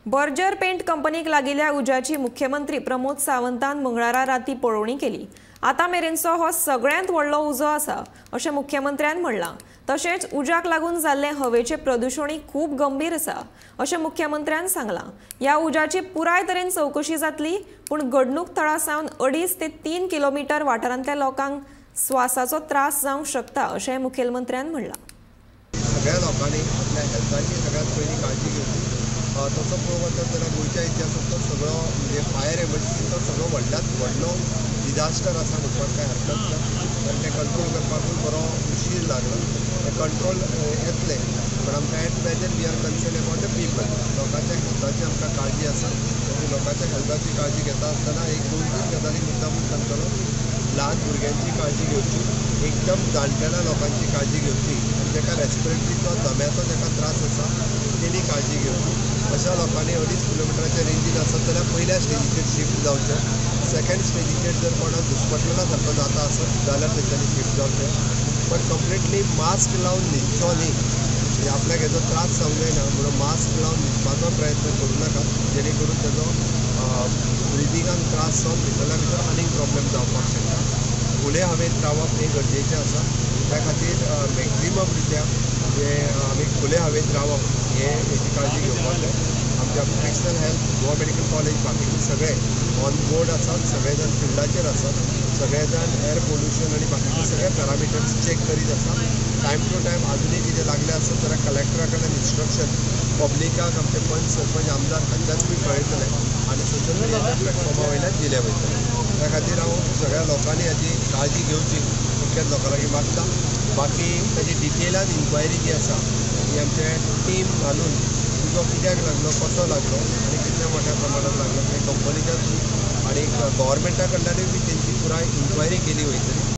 Berger paint कंपनीक लागिल्ल्या उज्याची मुख्यमंत्री प्रमोद सावंतान मंगळारा राती पळोवणी केली। आता मेरेनचो हो सगळ्यांत व्हडलो उजो आसा अशें मुख्यमंत्र्यान म्हणलां। तशेंच उज्याक लागून जाल्ले हवेचे प्रदूषणय खूब गंभीर आसा अशें मुख्यमंत्र्यान सांगलां। ह्या उज्याची पुराय तरेन चवकशी जातली, पूण गडणूक थळा सावन 2.5 ते 3 किलोमीटर वाठारांतल्या लोकांक स्वासाचो त्रास जावंक शकता अशें मुखेलमंत्र्यान म्हणलां। सगळ्या लोकांनी आपल्या हेल्थाची सगळ्यात पहिली काळजी घेवची। तसो पळोवंक वचत जाल्यार गोंयच्या इतिहासांतलो सगळो म्हणजे फायर एमर्जन्सीचो सगळो व्हडल्यात व्हडलो डिजास्टर आसा म्हणपाक काय हरकत ना। कारण तें कंट्रोल करपाकूय बरो उशीर लागलो। तें कंट्रोल येतलें, पण आमकां at present we are concern about the people. लोकांच्या हेल्थाची आमकां काळजी आसा। लोकांच्या हेल्थाची काळजी घेता आसतना एक 2-3 गजाली मुद्दामून सांगतलो। ल्हान भुरग्यांची काळजी घेवची, एकदम जाणटेल्या लोकांची काळजी घेवची, आनी जेका रेस्पिरेटरीचो दम्याचो जेका त्रास आसा तेणी काळजी घेवची। अशा लोकांनी 2.5 किलोमिटराच्या रेंजीन आसत जाल्यार पयल्या स्टेजीचेर शिफ्ट जावचें। सेकंड स्टेजीचेर जर कोणाक घुस्मटलेला सारको जाता आसत जाल्यार तेंच्यांनी शिफ्ट जावचें। पण कंप्लिटली मास्क लावन न्हिदचो न्ही, म्हणजे आपल्याक हेजो त्रास जावंक जायना म्हणून मास्क लावन न्हिदपाचो प्रयत्न करूं नाका, जेणे करून तेजो ब्रिदिंगाक त्रास जावन भितरल्या भितर आनीक प्रॉब्लेम जावपाक शकता। खुले हवेंत रावप हें गरजेचें आसा। त्या खातीर मॅक्झिमम रित्या जे आमी खुले हवेंत रावप हेची काळजी घेवपाक जाय। आमच्या occupational health, Goa medical college बाकीचे सगळे ऑन बोर्ड आसात, सगळे जाण फिल्डाचेर आसात, सगळे जाण एअर पोल्युशन आनी बाकीचे सगळे पॅरामिटर्स चॅक करीत आसात। टायम टू टायम आजुनूय कितें लागलें आसत जाल्यार कलेक्टरा कडल्यान इन्स्ट्रक्शन पब्लिकाक आमचे पंच सरपंच आमदार हांच्यानूय कळयतले आनी सोशल मिडियाच्या प्लॅटफॉर्मा वयल्यान दिले वयतले। त्या खातीर हांव सगळ्या लोकांनी हाची काळजी घेवची इतक्याच लोकां लागीं मागता। बाकी ताची डिटेलान इन्क्वायरी जी आसा ही आमचे टीम घालून तुजो कित्याक लागलो, कसो लागलो आनी कितल्या मोठ्या प्रमाणात लागलो हे कंपनीच्या थ्रू आनी गव्हर्मेंटा कडल्यानूय बी तेंची पुराय इन्क्वायरी केली वयतली।